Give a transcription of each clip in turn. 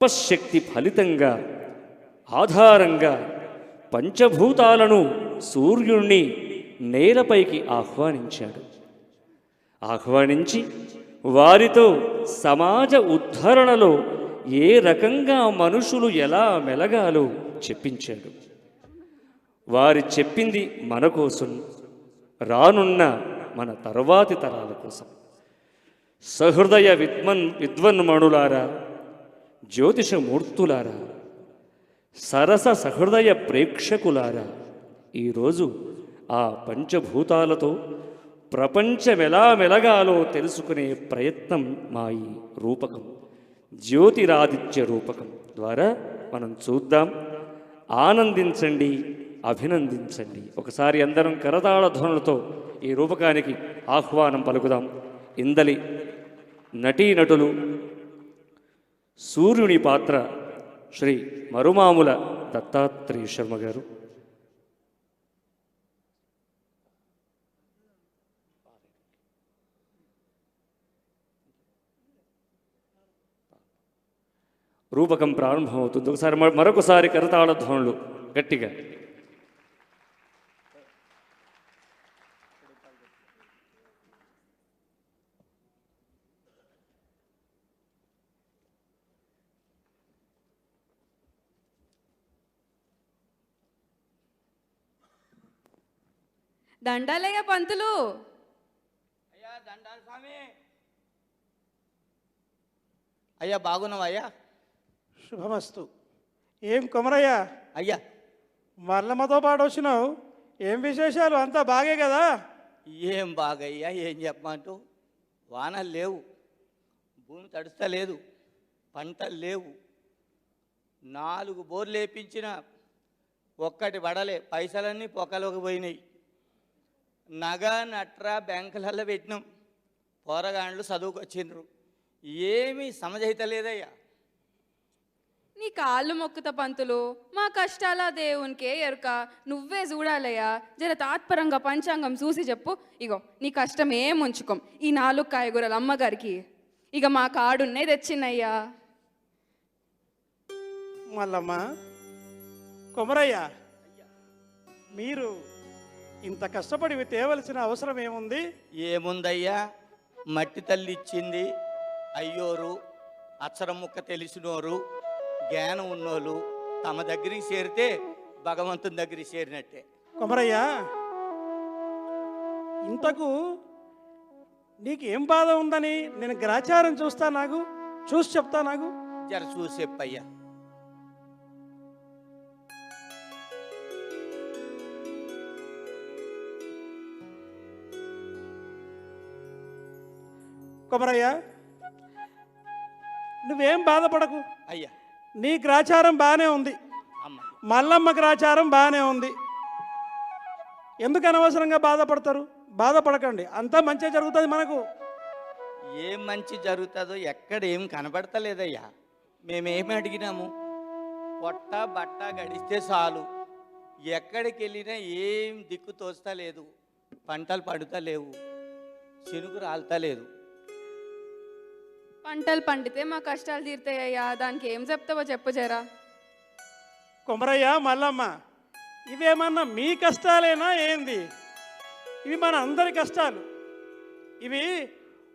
తపశ్శక్తి ఫలితంగా ఆధారంగా పంచభూతాలను సూర్యుణ్ణి నేలపైకి ఆహ్వానించి వారితో సమాజ ఉద్ధరణలో ఏ రకంగా మనుషులు ఎలా మెలగాలో చెప్పించాడు. వారి చెప్పింది మన కోసం, రానున్న మన తర్వాతి తరాల కోసం. సహృదయ విద్వన్మణులారా, జ్యోతిషమూర్తులారా, సరస సహృదయ ప్రేక్షకులారా, ఈరోజు ఆ పంచభూతాలతో ప్రపంచమెలా మెలగాలో తెలుసుకునే ప్రయత్నం మా ఈ రూపకం, జ్యోతిరాదిత్య రూపకం ద్వారా మనం చూద్దాం. ఆనందించండి, అభినందించండి. ఒకసారి అందరం కరతాళ ధ్వనులతో ఈ రూపకానికి ఆహ్వానం పలుకుదాం. ఇందలి నటీనటులు సూర్యుని పాత్ర శ్రీ మరుమాముల దత్తాత్రేయ శర్మ గారు, రూపకం ప్రారంభమవుతుంది. ఒకసారి మరొకసారి కరతాళ ధ్వనులు గట్టిగా. దండాలయ్య పంతులు. అయ్యా దండాలు స్వామి. అయ్యా బాగున్నావయ్యా? శుభమస్తు. ఏం కొమరయ్య అయ్యా మల్లమ్మతో పాటు వచ్చినావు, ఏం విశేషాలు? అంతా బాగే కదా? ఏం బాగయ్యా, ఏం చెప్పమంటూ, వానలు లేవు, భూమి తడుస్తలేదు, పంటలు లేవు, 4 బోర్లు వేపించిన ఒక్కటి పడలే, పైసలన్నీ పొక్కలోకి పోయినాయి. నగ నట్ర బ్యాంకులలో పెట్టినాం, పోరగాండ్లు చదువుకొచ్చిండ్రు, ఏమీ సమజైతలేదయ్యా. నీ కాళ్ళు మొక్కుత పంతులు, మా కష్టాల దేవునికే ఎరుక, నువ్వే చూడాలయ్యా. జర తాత్పరంగా పంచాంగం చూసి చెప్పు. ఇగో నీ కష్టం ఏం ఉంచుకోం, ఈ 4 కాయగూరలు అమ్మగారికి ఇక మా కాడున్నే తెచ్చినయ్యా. మల్లమ్మ, కొమరయ్య, మీరు ఇంత కష్టపడి తేవలసిన అవసరం ఏముంది? ఏముందయ్యా, మట్టి తల్లి ఇచ్చింది. అయ్యోరు, అక్షరం ముక్క తెలిసినోరు, జ్ఞానం ఉన్నోళ్ళు తమ దగ్గరికి చేరితే భగవంతుని దగ్గరికి చేరినట్టే. కొమరయ్య, ఇంతకు నీకేం బాధ ఉందని నేను గ్రాచారం చూస్తా, నాకు చూసి చెప్తా. నాకు జర చూసి చెప్పయ్యా. కొమరయ్య, నువ్వేం బాధపడకు అయ్యా. నీ గ్రాచారం బాగానే ఉంది, అమ్మ మల్లమ్మ గ్రాచారం బాగానే ఉంది. ఎందుకు అనవసరంగా బాధపడతారు? బాధపడకండి, అంతా మంచిగా జరుగుతుంది మనకు. ఏం మంచి జరుగుతుందో ఎక్కడ ఏం కనబడతలేదయ్యా. మేమేమి అడిగినాము, పొట్ట బట్ట గడిస్తే చాలు, ఎక్కడికి వెళ్ళినా ఏం దిక్కు తోస్తలేదు, పంటలు పడుతలేవు, చినుకు రాలుతలేదు. పంటలు పండితే మా కష్టాలు తీరుతాయ్యా, దానికి ఏం చెప్తావో చెప్పు జరా. కొమరయ్య, మల్లమ్మ, ఇవేమన్నా మీ కష్టాలేనా ఏంది? ఇవి మన అందరి కష్టాలు. ఇవి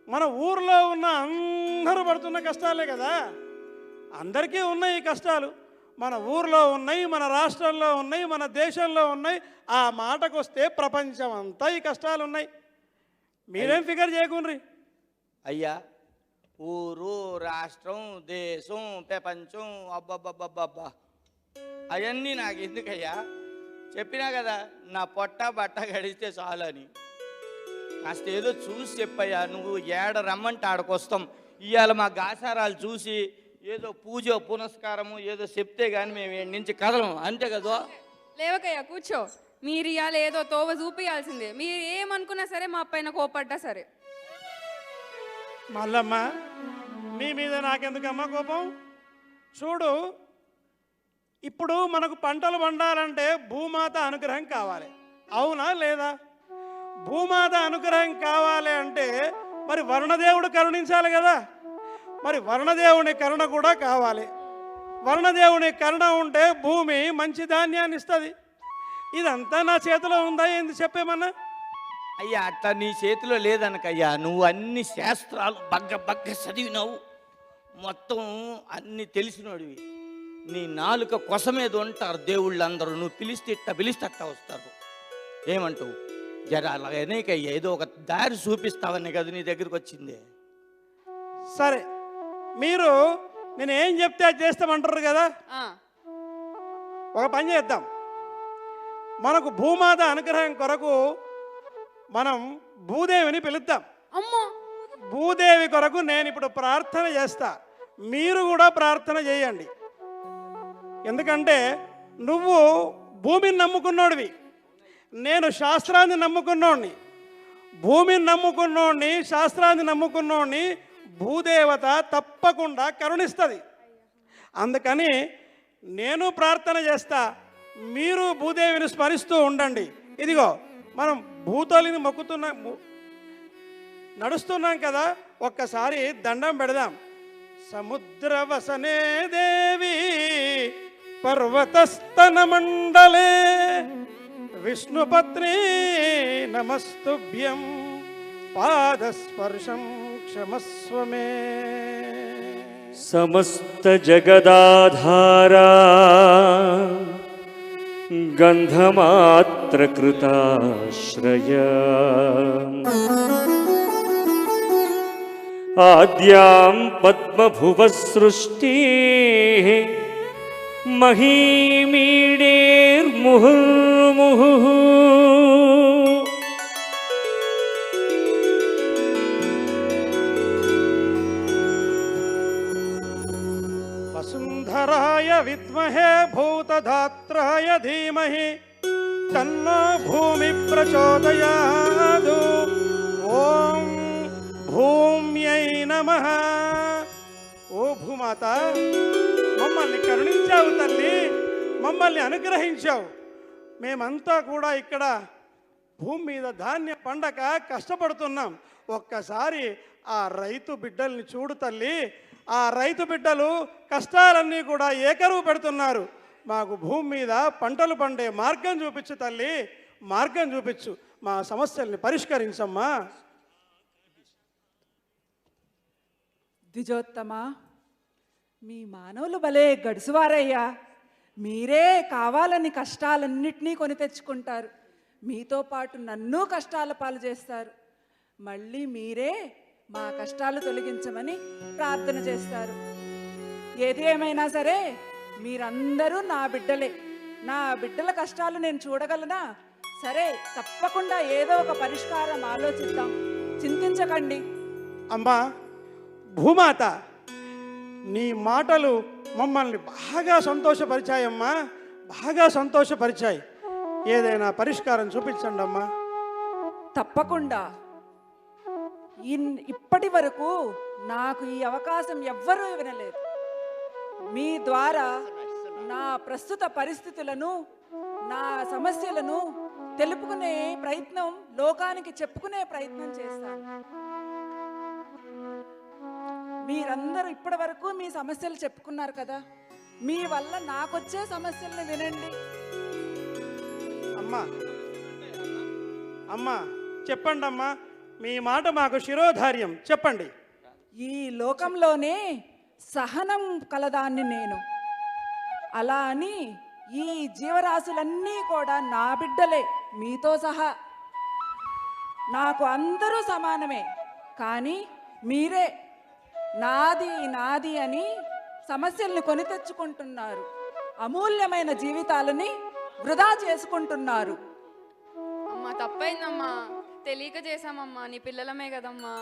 మన ఊర్లో ఉన్న అందరూ పడుతున్న కష్టాలే కదా. అందరికీ ఉన్నాయి ఈ కష్టాలు. మన ఊర్లో ఉన్నాయి, మన రాష్ట్రంలో ఉన్నాయి, మన దేశంలో ఉన్నాయి. ఆ మాటకు వస్తే ప్రపంచం అంతా ఈ కష్టాలు ఉన్నాయి. మీరేం ఫిగర్ చేయకుండ్రి అయ్యా. ఊరు, రాష్ట్రం, దేశం, ప్రపంచం, అబ్బబ్బబ్బబ్బబ్బా, అవన్నీ నాకు ఎందుకయ్యా? చెప్పినా కదా, నా పొట్ట బట్ట గడిస్తే చాలని. కాస్త ఏదో చూసి చెప్పయ్యా. నువ్వు ఏడ రమ్మంటే ఆడకొస్తాం. ఇవాళ మా గాసారాలు చూసి ఏదో పూజ పునస్కారము ఏదో చెప్తే కానీ మేము ఏడు నుంచి కదలం, అంతే కదా. లేవకయ్యా, కూర్చో. మీరు ఇవాళ ఏదో తోవ చూపియాల్సిందే. మీరు ఏమనుకున్నా సరే, మా పైన కోపడ్డా సరే. మల్లమ్మ, నీ మీద నాకెందుకమ్మా కోపం? చూడు, ఇప్పుడు మనకు పంటలు పండాలంటే భూమాత అనుగ్రహం కావాలి, అవునా లేదా? భూమాత అనుగ్రహం కావాలి అంటే మరి వరుణదేవుడు కరుణించాలి కదా. మరి వరుణదేవుని కరుణ కూడా కావాలి. వరుణదేవుని కరుణ ఉంటే భూమి మంచి ధాన్యాన్ని ఇస్తుంది. ఇదంతా నా చేతిలో ఉందా ఏంది చెప్పేమన్నా? అయ్యా అట్లా నీ చేతిలో లేదనకయ్యా, నువ్వు అన్ని శాస్త్రాలు బగ్గ చదివినావు, మొత్తం అన్ని తెలిసినోడివి. నీ నాలుక కొసమేది ఉంటారు దేవుళ్ళందరూ, నువ్వు పిలిస్తే అట్ట వస్తారు. ఏమంటావు? జర అలా అనేకయ్యా, ఏదో ఒక దారి చూపిస్తావని కదా నీ దగ్గరికి వచ్చింది. సరే, మీరు నేను ఏం చెప్తే అది చేస్తామంటారు కదా. ఒక పని చేద్దాం, మనకు భూమాత అనుగ్రహం కొరకు మనం భూదేవిని పిలుద్దాం. అమ్మో, భూదేవి కొరకు నేను ఇప్పుడు ప్రార్థన చేస్తా, మీరు కూడా ప్రార్థన చేయండి. ఎందుకంటే నువ్వు భూమిని నమ్ముకున్నోడివి, నేను శాస్త్రాన్ని నమ్ముకున్నోడిని. భూమిని నమ్ముకున్నోడిని, శాస్త్రాన్ని నమ్ముకున్నోడిని భూదేవత తప్పకుండా కరుణిస్తుంది. అందుకని నేను ప్రార్థన చేస్తా, మీరు భూదేవిని స్మరిస్తూ ఉండండి. ఇదిగో మనం భూతలిని నడుస్తున్నాం కదా, ఒక్కసారి దండం పెడదాం. సముద్రవసనే దేవి పర్వతస్తన మండలే విష్ణుపత్ని నమస్తుభ్యం పాదస్పర్శం క్షమస్వమే. సమస్త జగదాధారా గంధమాత్ర కృతాశ్రయ ఆద్యాం పద్మభువ సృష్టి మహీమీడేర్ముహుర్ముహు వసుంధరాయ విద్మహే భూతధాత్రాయ ధీమహి తన్నో భూమి ప్రచోదయాదు. ఓం భూమ్యై నమః. ఓ భూమాత, మమ్మల్ని కరుణించావు తల్లి, మమ్మల్ని అనుగ్రహించావు. మేమంతా కూడా ఇక్కడ భూమి మీద ధాన్య పండక కష్టపడుతున్నాం. ఒక్కసారి ఆ రైతు బిడ్డల్ని చూడు తల్లి, ఆ రైతు బిడ్డలు కష్టాలన్నీ కూడా ఏకరువు పెడుతున్నారు. మాకు భూమి మీద పంటలు పండే మార్గం చూపించు తల్లి, మార్గం చూపించు, మా సమస్యల్ని పరిష్కరించమ్మా. ద్విజోత్తమ, మీ మానవులు భలే గడుసువారయ్యా. మీరే కావాలని కష్టాలన్నిటినీ కొని తెచ్చుకుంటారు, మీతో పాటు నన్ను కష్టాల పాలు చేస్తారు. మళ్ళీ మీరే మా కష్టాలు తొలగించమని ప్రార్థన చేస్తారు. ఏది ఏమైనా సరే మీరందరూ నా బిడ్డలే. నా బిడ్డల కష్టాలు నేను చూడగలనా? సరే, తప్పకుండా ఏదో ఒక పరిష్కారం ఆలోచిద్దాం, చింతించకండి. అమ్మా భూమాత, నీ మాటలు మమ్మల్ని బాగా సంతోషపరిచాయమ్మా, బాగా సంతోషపరిచాయి. ఏదైనా పరిష్కారం చూపించండి అమ్మా. తప్పకుండా. ఇప్పటి వరకు నాకు ఈ అవకాశం ఎవ్వరూ వినలేదు. మీ ద్వారా నా ప్రస్తుత పరిస్థితులను, నా సమస్యలను తెలుపుకునే ప్రయత్నం, లోకానికి చెప్పుకునే ప్రయత్నం చేస్తాను. మీరందరూ ఇప్పటి వరకు మీ సమస్యలు చెప్పుకున్నారు కదా, మీ వల్ల నాకొచ్చే సమస్యలను వినండి. అమ్మా అమ్మా చెప్పండి అమ్మా, మీ మాట మాకు శిరోధార్యం, చెప్పండి. ఈ లోకంలోనే సహనం కలదాన్ని నేను. అలా అని ఈ జీవరాశులన్నీ కూడా నా బిడ్డలే, మీతో సహా. నాకు అందరూ సమానమే, కానీ మీరే నాది నాది అని సమస్యల్ని కొని తెచ్చుకుంటున్నారు. అమూల్యమైన జీవితాలని వృధా చేసుకుంటున్నారు. అమ్మా తప్పైందమ్మా, తెలియక చేశామమ్మా, నీ పిల్లలమే కదమ్మా.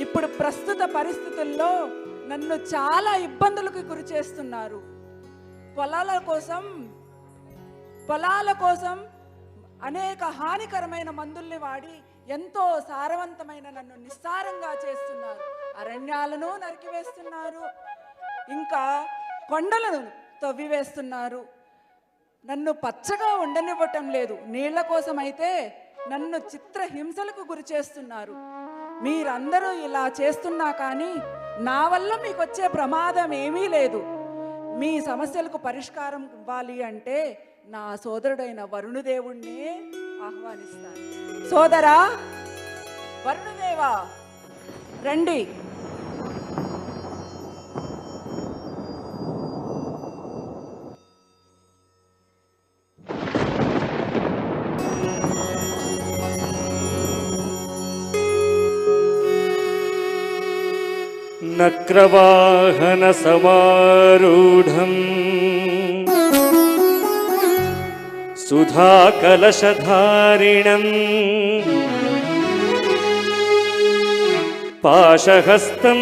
ఇప్పుడు ప్రస్తుత పరిస్థితుల్లో నన్ను చాలా ఇబ్బందులకు గురి చేస్తున్నారు. పొలాల కోసం అనేక హానికరమైన మందుల్ని వాడి ఎంతో సారవంతమైన నన్ను నిస్సారంగా చేస్తున్నారు. అరణ్యాలను నరికివేస్తున్నారు, ఇంకా కొండలను తవ్వివేస్తున్నారు. నన్ను పచ్చగా ఉండనివ్వటం లేదు. నీళ్ల కోసం అయితే నన్ను చిత్రహింసలకు గురి చేస్తున్నారు. మీరందరూ ఇలా చేస్తున్నా కానీ నా వల్ల మీకు వచ్చే ప్రమాదం ఏమీ లేదు. మీ సమస్యలకు పరిష్కారం ఇవ్వాలి అంటే నా సోదరుడైన వరుణదేవుణ్ణి ఆహ్వానిస్తాను. సోదరా వరుణదేవా, రండి. నక్రవాహనసమారూఢం సుధాకలశధారిణం పాశహస్తం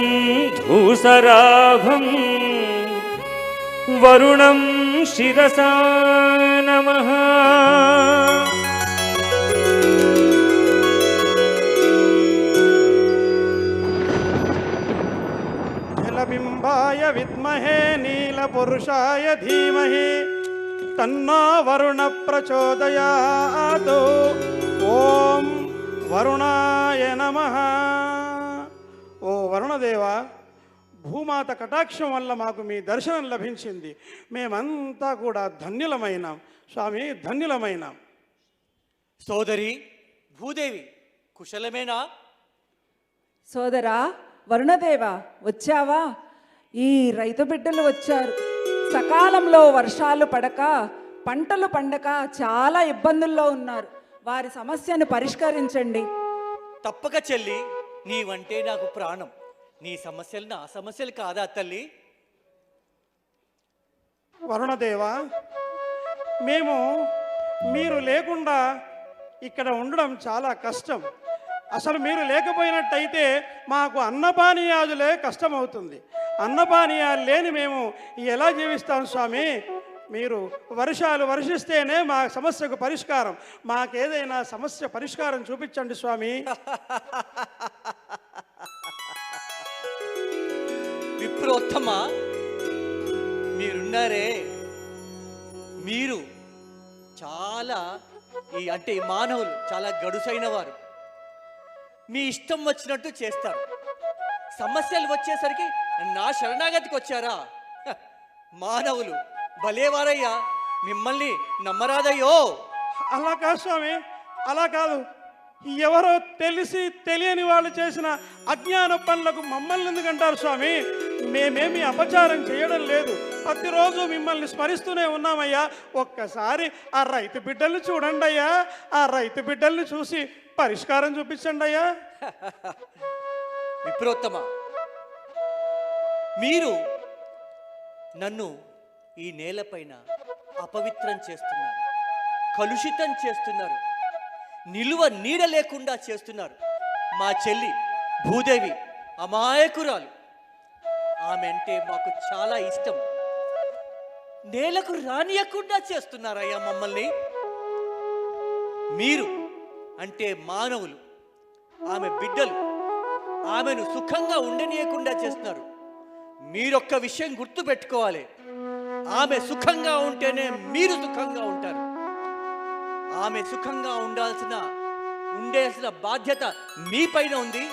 ధూసరాభం వరుణం శిరసా నమః. జలబింబాయ విద్మహే నీలపురుషాయ ధీమహి తన్నో వరుణ ప్రచోదయాత్. ఓం వరుణాయ నమః. ఓ వరుణదేవా, భూమాత కటాక్షం వల్ల మాకు మీ దర్శనం లభించింది. మేమంతా కూడా ధన్యులమైనాం స్వామి, ధన్యులమైనాం. సోదరి భూదేవి కుశలమేనా? సోదరా వరుణదేవా, వచ్చావా? ఈ రైతు బిడ్డలు వచ్చారు. సకాలంలో వర్షాలు పడక పంటలు పండక చాలా ఇబ్బందుల్లో ఉన్నారు. వారి సమస్యను పరిష్కరించండి. తప్పక చెల్లి, నీవంటే నాకు ప్రాణం. నీ సమస్యలు నా సమస్యలు కాదా తల్లి? వరుణదేవా, మేము మీరు లేకుండా ఇక్కడ ఉండడం చాలా కష్టం. అసలు మీరు లేకపోయినట్టయితే మాకు అన్నపానీయాదులే కష్టమవుతుంది. అన్నపానీయాలు లేని మేము ఎలా జీవిస్తాం స్వామి? మీరు వర్షాలు వర్షిస్తేనే మా సమస్యకు పరిష్కారం. మాకేదైనా సమస్య పరిష్కారం చూపించండి స్వామి. విప్రోత్తమ, మీరున్నారే, మీరు చాలా ఈ మానవులు చాలా గడుసైన వారు. మీ ఇష్టం వచ్చినట్టు చేస్తారు. సమస్యలు వచ్చేసరికి నా శరణాగతికి వచ్చారా? మానవులు భలేవారయ్యా, మిమ్మల్ని నమ్మరాదయ్యో. అలా కాదు స్వామి, అలా కాదు. ఎవరో తెలిసి తెలియని వాళ్ళు చేసిన అజ్ఞాన పనులకు మమ్మల్ని ఎందుకంటారు స్వామి? మేమేమి అపచారం చేయడం లేదు. ప్రతిరోజు మిమ్మల్ని స్మరిస్తూనే ఉన్నామయ్యా. ఒక్కసారి ఆ రైతు బిడ్డల్ని చూడండి అయ్యా. ఆ రైతు బిడ్డల్ని చూసి పరిష్కారం చూపించండి అయ్యా. విప్రోత్తమ, మీరు నన్ను ఈ నేలపైన అపవిత్రం చేస్తున్నారు, కలుషితం చేస్తున్నారు, నిలువ నీడ లేకుండా చేస్తున్నారు. మా చెల్లి భూదేవి అమాయకురాలు. ఆమె అంటే మాకు చాలా ఇష్టం. నేలకు రానియకుండా చేస్తున్నారయ్యా మమ్మల్ని. మీరు అంటే మానవులు, ఆమె బిడ్డలు, ఆమెను సుఖంగా ఉండనీయకుండా చేస్తున్నారు. మీరొక్క విషయం గుర్తు పెట్టుకోవాలి. ఆమె సుఖంగా ఉంటేనే మీరు సుఖంగా ఉంటారు. ఆమె సుఖంగా ఉండేసిన బాధ్యత మీ పైన ఉంది.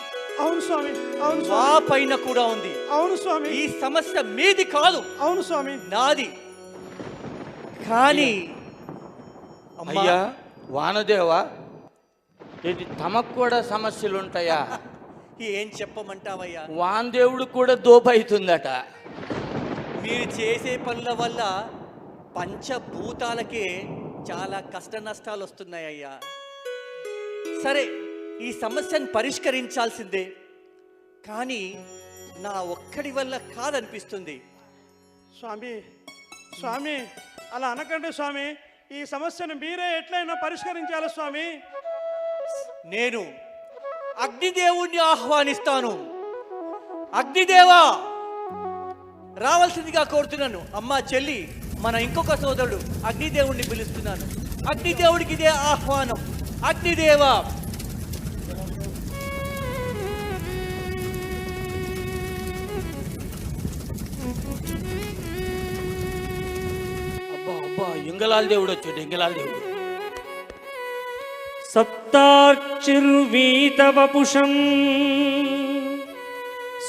అవును స్వామి, అవును మా స్వామి, పైన కూడా ఉంది. అవును స్వామి, ఈ సమస్య మీది కాదు, అవును స్వామి, నాది. కానీ అమ్మా, అయ్యా వానదేవా, ఇది తమకు కూడా సమస్యలు ఉంటాయా? ఏం చెప్పమంటావయ్యా? వానదేవుడు కూడా దోపైతుందట. మీరు చేసే పనుల వల్ల పంచభూతాలకే చాలా కష్ట నష్టాలు వస్తున్నాయ్యా. సరే, ఈ సమస్యను పరిష్కరించాల్సిందే, కానీ నా ఒక్కడి వల్ల కాదనిపిస్తుంది. స్వామి, స్వామి, అలా అనకండి స్వామి. ఈ సమస్యను మీరే ఎట్లయినా పరిష్కరించాలి స్వామి. నేను అగ్నిదేవుణ్ణి ఆహ్వానిస్తాను. అగ్నిదేవా, రావాల్సిందిగా కోరుతున్నాను. అమ్మా చెల్లి, మన ఇంకొక సోదరుడు అగ్నిదేవుణ్ణి పిలుస్తున్నాను. అగ్నిదేవుడికి ఇదే ఆహ్వానం. అగ్నిదేవా, అబ్బా అబ్బా, ఇంగలాల దేవుడు వచ్చాడు, ఇంగలాల దేవుడు. సప్తార్చిర్వీతవపుషం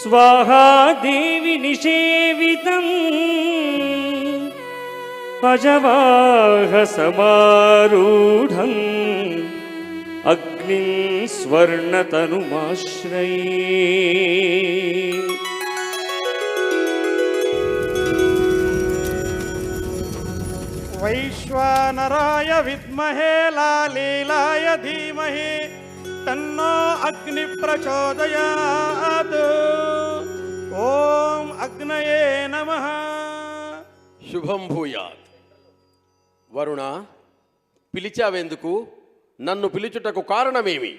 స్వాహా దేవి నిషేవితం అజవాహ సమారూఢం అగ్నిం స్వర్ణతనుమాశ్రయే. వైశ్వానరాయ విద్మహే లాలీలాయ ధీమహి తన్నో అగ్ని ప్రచోదయాత్. ఓం అగ్నయే నమః. శుభం భూయాత్. వరుణ, పిలిచావెందుకు? నన్ను పిలుచుటకు కారణమేమి?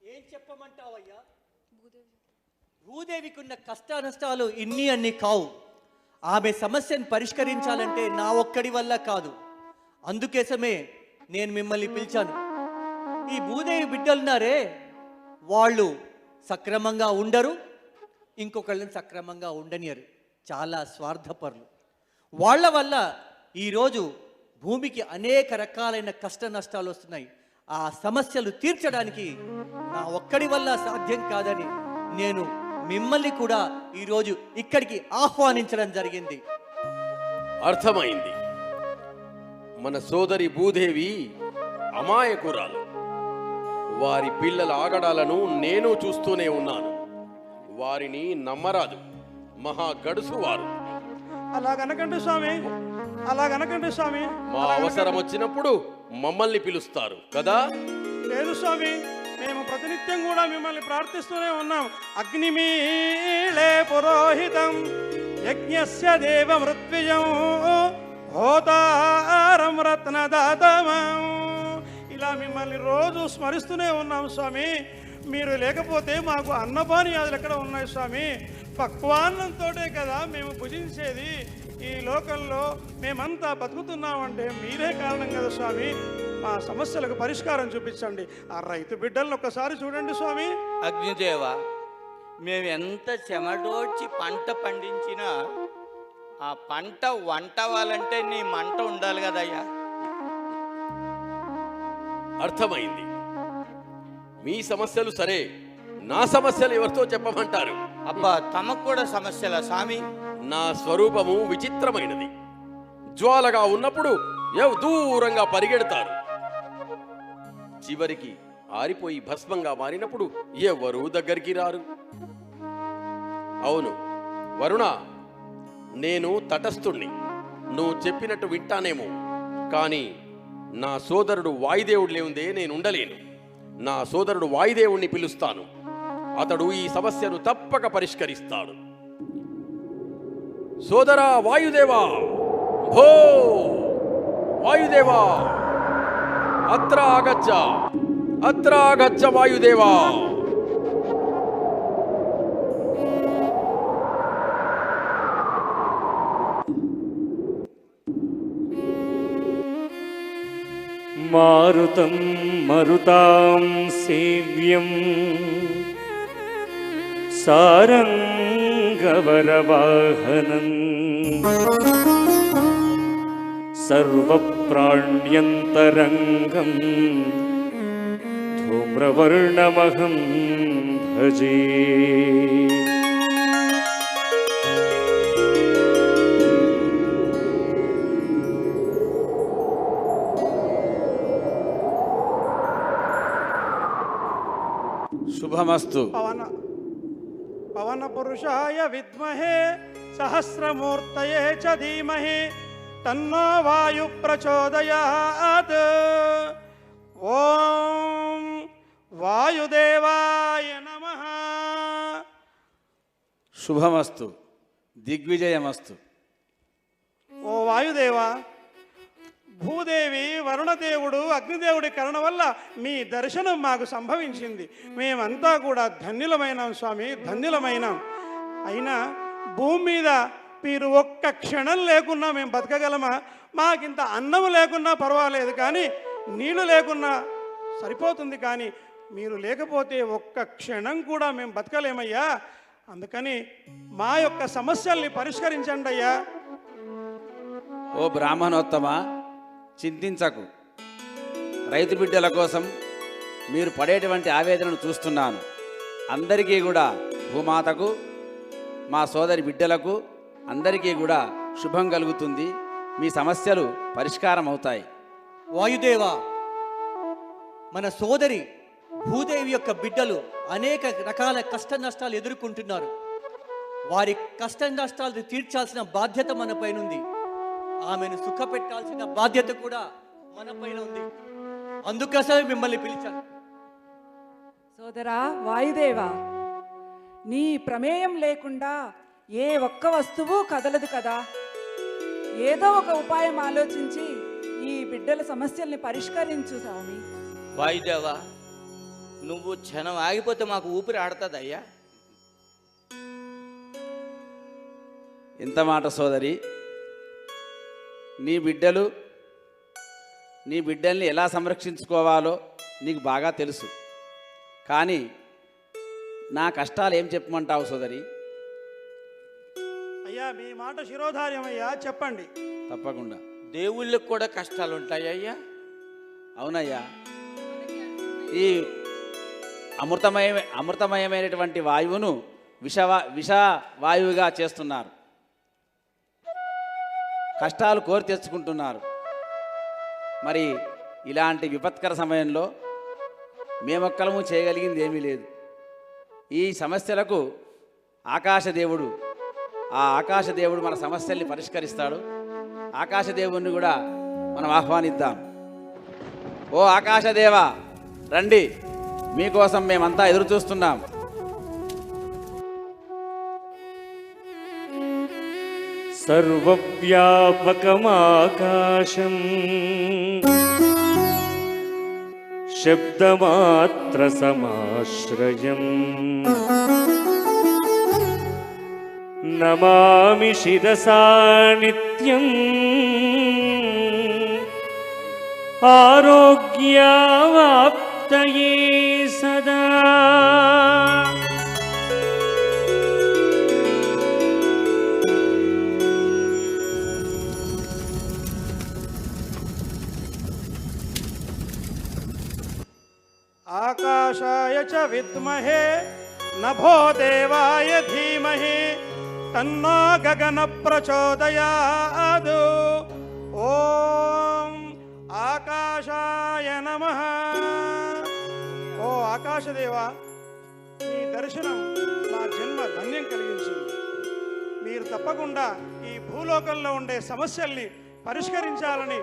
ఏం చెప్పమంటావయ్యా? భూదేవికున్న కష్టానష్టాలు ఇన్ని అన్ని కావు. ఆమె సమస్యను పరిష్కరించాలంటే నా ఒక్కడి వల్ల కాదు. అందుకోసమే నేను మిమ్మల్ని పిలిచాను. ఈ భూదేవి బిడ్డలున్నారే, వాళ్ళు సక్రమంగా ఉండరు, ఇంకొకళ్ళని సక్రమంగా ఉండనియరు. చాలా స్వార్థపరులు. వాళ్ళ వల్ల ఈరోజు భూమికి అనేక రకాలైన కష్ట నష్టాలు వస్తున్నాయి. ఆ సమస్యలు తీర్చడానికి నా ఒక్కడి వల్ల సాధ్యం కాదని నేను మిమ్మల్ని కూడా ఈరోజు ఇక్కడికి ఆహ్వానించడం జరిగింది. అర్థమైంది. మన సోదరి భూదేవి అమాయకురాలు. వారి పిల్లల ఆగడాలను నేను చూస్తూనే ఉన్నాను. వారిని నమ్మరాదు. మహా గడుసు వారు. అలాగనకండి స్వామి, అలాగనకండి స్వామి. మా అవసరం వచ్చినప్పుడు మమ్మల్ని పిలుస్తారు కదా? లేదు స్వామి, మేము ప్రతినిత్యం కూడా మిమ్మల్ని ప్రార్థిస్తూనే ఉన్నాం. అగ్నిమీళే పురోహితం యజ్ఞస్య దేవ మృత్విజం హోతారం రత్నదాతమం. ఇలా మిమ్మల్ని రోజు స్మరిస్తూనే ఉన్నాం స్వామి. మీరు లేకపోతే మాకు అన్నపానీయాదులు ఎక్కడ ఉన్నాయి స్వామి? పక్వాన్నంతోటే కదా మేము భుజించేది. ఈ లోకంలో మేమంతా బతుకుతున్నామంటే మీరే కారణం కదా స్వామి. మా సమస్యలకు పరిష్కారం చూపించండి. ఆ రైతు బిడ్డలను ఒక్కసారి చూడండి స్వామి. అగ్నిదేవ, మేము ఎంత చెమటోడ్చి పంట పండించినా ఆ పంట వంట అవ్వాలంటే నీ మంట ఉండాలి కదయ్యా. అర్థమైంది. మీ సమస్యలు సరే, నా సమస్యలు ఎవరితో చెప్పమంటారు? అబ్బా, తమకు కూడా సమస్యల స్వామి? నా స్వరూపము విచిత్రమైనది. జ్వాలగా ఉన్నప్పుడు దూరంగా పరిగెడతారు. చివరికి ఆరిపోయి భస్మంగా మారినప్పుడు ఎవరూ దగ్గరికి రారు. అవును వరుణ, నేను తటస్థుణ్ణి. నువ్వు చెప్పినట్టు వింటానేమో, కానీ నా సోదరుడు వాయుదేవుడు లేవుందే నేను ఉండలేను. నా సోదరుడు వాయుదేవుణ్ణి పిలుస్తాను. అతడు ఈ సమస్యను తప్పక పరిష్కరిస్తాడు. సోదరా వాయుదేవా, భో వాయుదేవా, అత్ర ఆగచ్చ, అత్ర ఆగచ్చ వాయుదేవా. మారుతం మరుతాం సేవ్యం సారంగవరవాహనం సర్వప్రాణ్యంతరంగం ధూమ్రవర్ణమహం భజే. శుభమస్తు. పవన పురుషాయ విద్మహే సహస్రమూర్తయే చ ధీమహి తన్నో వాయు ప్రచోదయాత్. ఓం వాయుదేవాయ నమః. శుభమస్తు, దిగ్విజయమస్తు. ఓ వాయుదేవా, భూదేవి, వరుణదేవుడు, అగ్నిదేవుడి కరుణ వల్ల మీ దర్శనం మాకు సంభవించింది. మేమంతా కూడా ధన్యులమైనాం స్వామి, ధన్యులమైనాం. అయినా భూమి మీద మీరు ఒక్క క్షణం లేకున్నా మేము బతకగలమా? మాకింత అన్నం లేకున్నా పర్వాలేదు, కానీ నీళ్లు లేకున్నా సరిపోతుంది, కానీ మీరు లేకపోతే ఒక్క క్షణం కూడా మేము బతకలేమయ్యా. అందుకని మా యొక్క సమస్యల్ని పరిష్కరించండి అయ్యా. ఓ బ్రాహ్మణోత్తమ, చింతించకు. రైతు బిడ్డల కోసం మీరు పడేటువంటి ఆవేదనను చూస్తున్నాను. అందరికీ కూడా భూమాతకు మా సోదరి బిడ్డలకు అందరికీ కూడా శుభం కలుగుతుంది. మీ సమస్యలు పరిష్కారం అవుతాయి. వాయుదేవా, మన సోదరి భూదేవి యొక్క బిడ్డలు అనేక రకాల కష్ట నష్టాలు ఎదుర్కొంటున్నారు. వారి కష్ట నష్టాలు తీర్చాల్సిన బాధ్యత మన పైన ఉంది. ఆమెను సుఖపెట్టాల్సిన బాధ్యత కూడా మన పైన ఉంది. అందుకోసమే మిమ్మల్ని పిలిచాను. సోదరా వాయుదేవా, నీ ప్రమేయం లేకుండా ఏ ఒక్క వస్తువు కదలదు కదా. ఏదో ఒక ఉపాయం ఆలోచించి ఈ బిడ్డల సమస్యల్ని పరిష్కరించు స్వామి. వాయుదేవా, నువ్వు క్షణం ఆగిపోతే మాకు ఊపిరి ఆడుతుందయ్యా. ఎంత మాట సోదరి, నీ బిడ్డల్ని ఎలా సంరక్షించుకోవాలో నీకు బాగా తెలుసు. కానీ నా కష్టాలు ఏం చెప్పమంటావు సోదరి? అయ్యా, మీ మాట శిరోధార్యం అయ్యా, చెప్పండి. తప్పకుండా. దేవుళ్ళకి కూడా కష్టాలు ఉంటాయ్యా? అవునయ్యా, ఈ అమృతమయమైనటువంటి వాయువును విష వాయువుగా చేస్తున్నారు. కష్టాలు కోరి తెచ్చుకుంటున్నారు. మరి ఇలాంటి విపత్కర సమయంలో మేమొక్కలము చేయగలిగింది ఏమీ లేదు. ఈ సమస్యలకు ఆకాశదేవుడు మన సమస్యల్ని పరిష్కరిస్తాడు. ఆకాశదేవుణ్ణి కూడా మనం ఆహ్వానిద్దాం. ఓ ఆకాశదేవా, రండి, మీకోసం మేమంతా ఎదురు చూస్తున్నాం. సర్వవ్యాపకమాకాశం శబ్దమాత్ర సమాశ్రయం నమామి శిరసా నిత్యం ఆరోగ్యవాప్తయే సదా. ఆకాశాయ చ విద్మహే నభో దేవాయ ధీమహి తన్నో గగన ప్రచోదయాద్. ఓం ఆకాశాయ నమః. ఓ ఆకాశదేవా, మీ దర్శనం నా జన్మ ధన్యం కలిగించింది. మీరు తప్పకుండా ఈ భూలోకంలో ఉండే సమస్యల్ని పరిష్కరించాలని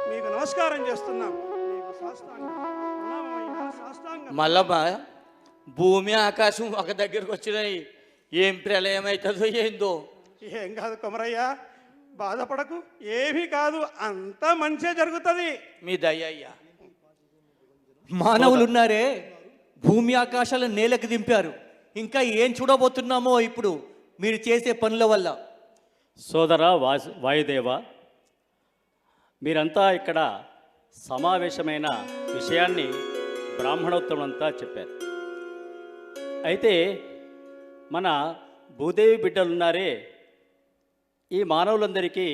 మీకు నమస్కారం చేస్తున్నాం. మీకు సాష్టాంగం. మల్లమ్మ, భూమి ఆకాశం ఒక దగ్గరకు వచ్చినాయి. ఏం ప్రళయం అవుతుందో ఏందో. ఏం కాదు కొమరయ్య, బాధపడకు, ఏమీ కాదు, అంతా మంచిగా జరుగుతుంది. మీ దయ అయ్యా. మానవులున్నారే, భూమి ఆకాశాలను నేలకు దింపారు. ఇంకా ఏం చూడబోతున్నామో ఇప్పుడు మీరు చేసే పనుల వల్ల. సోదర వాయుదేవ, మీరంతా ఇక్కడ సమావేశమైన విషయాన్ని బ్రాహ్మణోత్తమంతా చెప్పారు. అయితే మన భూదేవి బిడ్డలున్నారే, ఈ మానవులందరికీ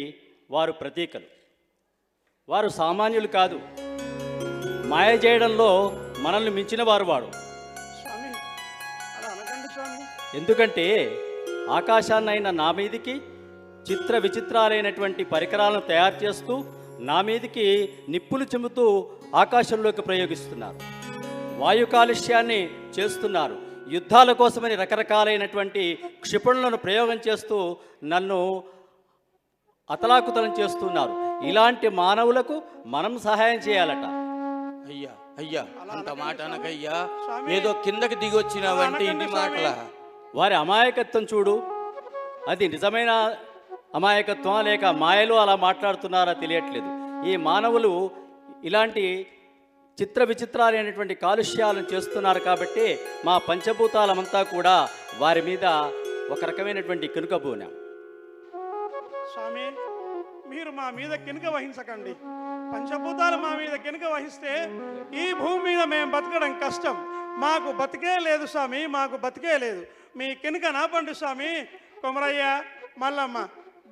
వారు ప్రతీకలు. వారు సామాన్యులు కాదు. మాయ చేయడంలో మనల్ని మించిన వారు స్వామి, అలా అనకండి స్వామి. ఎందుకంటే ఆకాశాన్నైన నా మీదికి చిత్ర విచిత్రాలైనటువంటి పరికరాలను తయారు చేస్తూ నా మీదికి నిప్పులు చిమ్ముతూ ఆకాశంలోకి ప్రయోగిస్తున్నారు. వాయు కాలుష్యాన్ని చేస్తున్నారు. యుద్ధాల కోసమని రకరకాలైనటువంటి క్షిపణులను ప్రయోగం చేస్తూ నన్ను అతలాకుతలం చేస్తున్నారు. ఇలాంటి మానవులకు మనం సహాయం చేయాలట. అయ్యా అయ్యా, అంత మాట అనకయ్యా. ఏదో కిందకి దిగి వచ్చినావంటే ఇన్ని మాటల. వారి అమాయకత్వం చూడు. అది నిజమైన అమాయకత్వం లేక మాయలో అలా మాట్లాడుతున్నారా తెలియట్లేదు. ఈ మానవులు ఇలాంటి చిత్ర విచిత్రాలైనటువంటి కాలుష్యాలను చేస్తున్నారు కాబట్టి మా పంచభూతాలమంతా కూడా వారి మీద ఒక రకమైనటువంటి కినుకబూనాం. స్వామి, మీరు మా మీద కినుక వహించకండి. పంచభూతాలు మా మీద కినుక వహిస్తే ఈ భూమి మీద మేము బతకడం కష్టం. మాకు బతికే లేదు స్వామి, మాకు బతికే లేదు. మీ కినుక నాపండి స్వామి. కొమరయ్య, మల్లమ్మ,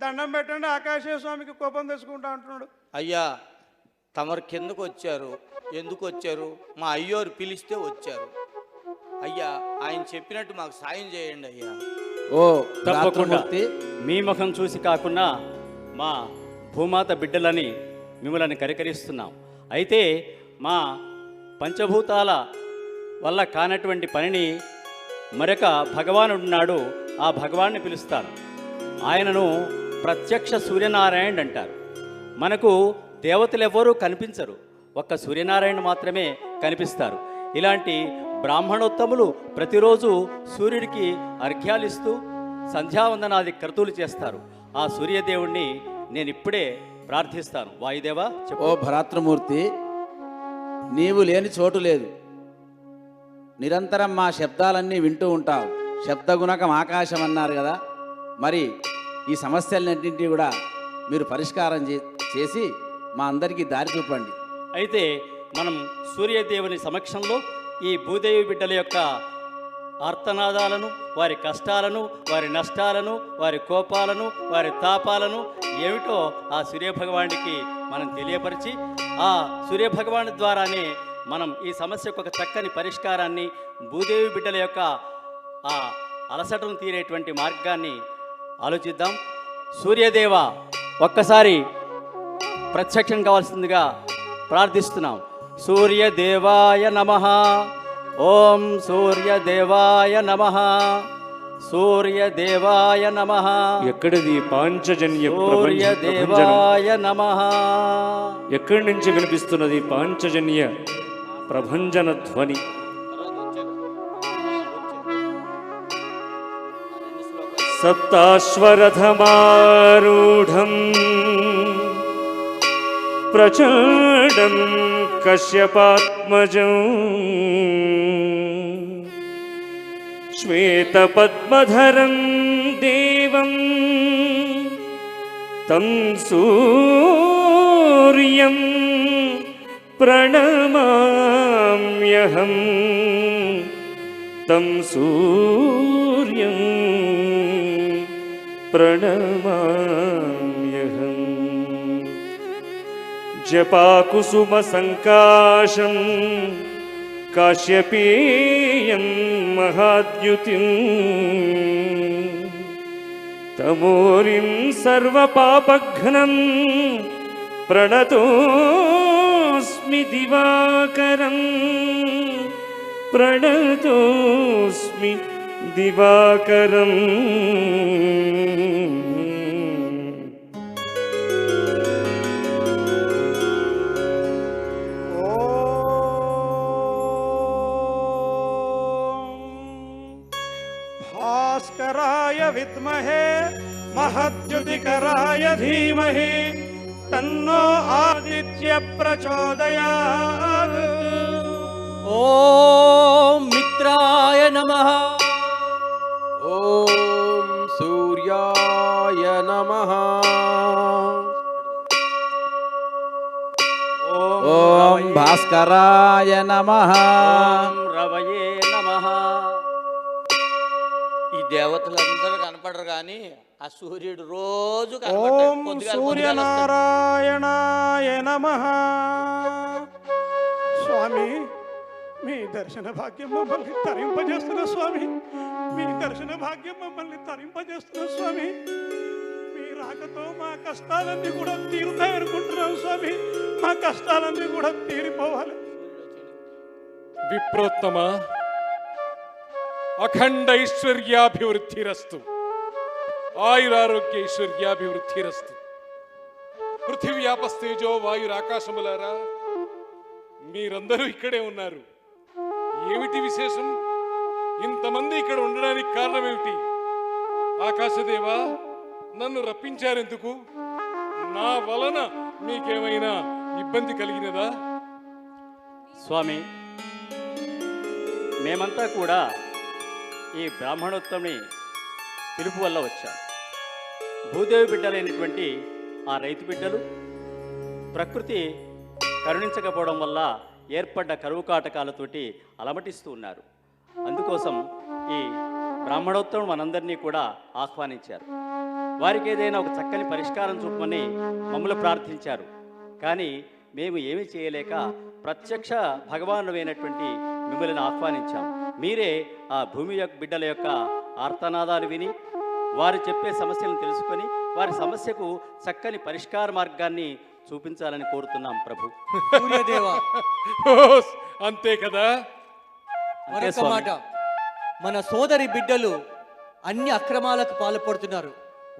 దండం పెట్టండి. ఆకాశ స్వామికి కోపం తెచ్చుకుంటా అంటున్నాడు. అయ్యా, తమరు కిందకు వచ్చారు. ఎందుకు వచ్చారు? మా అయ్యోరు పిలిస్తే వచ్చారు. అయ్యా ఆయన చెప్పినట్టు మాకు సాయం చేయండి అయ్యా. ఓ తప్పకుండా రాత్రమూర్తి, మీ ముఖం చూసి కాకుండా మా భూమాత బిడ్డలని మిమ్మల్ని కరికరిస్తున్నాం. అయితే మా పంచభూతాల వల్ల కానటువంటి పనిని మరొక భగవానుడున్నాడు, ఆ భగవాన్ని పిలుస్తాను. ఆయనను ప్రత్యక్ష సూర్యనారాయణ అంటారు. మనకు దేవతలు ఎవరూ కనిపించరు, ఒక్క సూర్యనారాయణ మాత్రమే కనిపిస్తారు. ఇలాంటి బ్రాహ్మణోత్తములు ప్రతిరోజు సూర్యుడికి అర్ఘ్యాలిస్తూ సంధ్యావందనాది క్రతువులు చేస్తారు. ఆ సూర్యదేవుణ్ణి నేను ఇప్పుడే ప్రార్థిస్తాను. వాయుదేవా చెప్పు. ఓ భరాత్రమూర్తి, నీవు లేని చోటు లేదు. నిరంతరం మా శబ్దాలన్నీ వింటూ ఉంటావు. శబ్దగుణకం ఆకాశం అన్నారు కదా, మరి ఈ సమస్యలన్నింటినీ కూడా మీరు పరిష్కారం చేసి మా అందరికీ దారి చూపండి. అయితే మనం సూర్యదేవుని సమక్షంలో ఈ భూదేవి బిడ్డల యొక్క ఆర్తనాదాలను, వారి కష్టాలను, వారి నష్టాలను, వారి కోపాలను, వారి తాపాలను ఏమిటో ఆ సూర్యభగవానుడికి మనం తెలియపరిచి, ఆ సూర్యభగవాను ద్వారానే మనం ఈ సమస్యకు ఒక చక్కని పరిష్కారాన్ని, భూదేవి బిడ్డల యొక్క ఆ అలసటను తీరేటువంటి మార్గాన్ని ఆలోచిద్దాం. సూర్యదేవ ఒక్కసారి ప్రత్యక్షం కావాల్సిందిగా ప్రార్థిస్తున్నాం. సూర్యదేవాయ నమః. ఓం సూర్యదేవాయ నమః. సూర్యదేవాయ నమః. ఎక్కడిది పాంచజన్య ప్రభంజనం? సూర్యదేవాయ నమః. ఎక్కడి నుంచి వినిపిస్తున్నది పాంచజన్య ప్రభంజన ధ్వని? సప్తాశ్వరథమారూఢం ప్రచండం కశ్యపాత్మజం శ్వేతపద్మధరం దేవం తం సూర్యం ప్రణమామ్యహం. తం సూర్యం ప్రణమామ్యహం. జపాకుసుమసంకాశం కాశ్యపేయం మహాద్యుతిం తమోరిం సర్వపాపఘ్నం ప్రణతోస్మి దివాకరం. ప్రణతోస్మి దివాకరం. భాస్కరాయ విద్మహే మహద్యుతికరాయ ధీమహి తన్నో ఆదిత్య ప్రచోదయాత్. ఓం మిత్రాయ నమః. ఓం సూర్యాయ నమః. ఓం భాస్కరాయ నమః. ఓం రవయే నమః. ఈ దేవతలందరూ కనపడరు కానీ ఆ సూర్యుడు రోజు కనపడతాడు. ఓం పొద్దుగాల సూర్యనారాయణాయ నమః. స్వామి, మీ దర్శన భాగ్యం మమ్మల్ని తరింపజేస్తున్న స్వామి. మీ దర్శన భాగ్యం మమ్మల్ని తరింపజేస్తున్న స్వామి. మీ రాకతో మా కష్టాలన్నీ కూడా తీరుతాయనుకుంటున్నాం స్వామి. మా కష్టాలన్నీ కూడా తీరిపోవాలి. విప్రోత్తమ, అఖండ ఐశ్వర్యాభివృద్ధిరస్తు. ఆయురారోగ్య ఐశ్వర్యాభివృద్ధిరస్తు. పృథివ్యాపస్తేజో వాయురాకాశములారా, మీరందరూ ఇక్కడే ఉన్నారు. ఏమిటి విశేషం? ఇంతమంది ఇక్కడ ఉండడానికి కారణం ఏమిటి? ఆకాశదేవా, నన్ను రప్పించారెందుకు? నా వలన మీకేమైనా ఇబ్బంది కలిగినదా? స్వామి, మేమంతా కూడా ఈ బ్రాహ్మణోత్తముని పిలుపు వల్ల వచ్చాం. భూదేవి బిడ్డలైనటువంటి ఆ రైతు బిడ్డలు ప్రకృతి కరుణించకపోవడం వల్ల ఏర్పడ్డ కరువు కాటకాలతోటి అలమటిస్తూ ఉన్నారు. అందుకోసం ఈ బ్రాహ్మణోత్తముడు మనందరినీ కూడా ఆహ్వానించారు. వారికి ఏదైనా ఒక చక్కని పరిష్కారం చూపమని మమ్మల్ని ప్రార్థించారు. కానీ మేము ఏమీ చేయలేక ప్రత్యక్ష భగవానుడైనటువంటి మిమ్మల్ని ఆహ్వానించాం. మీరే ఆ భూమి యొక్క బిడ్డల యొక్క ఆర్తనాదాలు విని వారు చెప్పే సమస్యలను తెలుసుకొని వారి సమస్యకు చక్కని పరిష్కార మార్గాన్ని చూపించాలని కోరుతున్నాం ప్రభు. సూర్యదేవ, ఓస్, అంతే కదా. అంతే మరొక స్వామి. మాట, మన సోదరి బిడ్డలు అన్ని అక్రమాలకు పాల్పడుతున్నారు.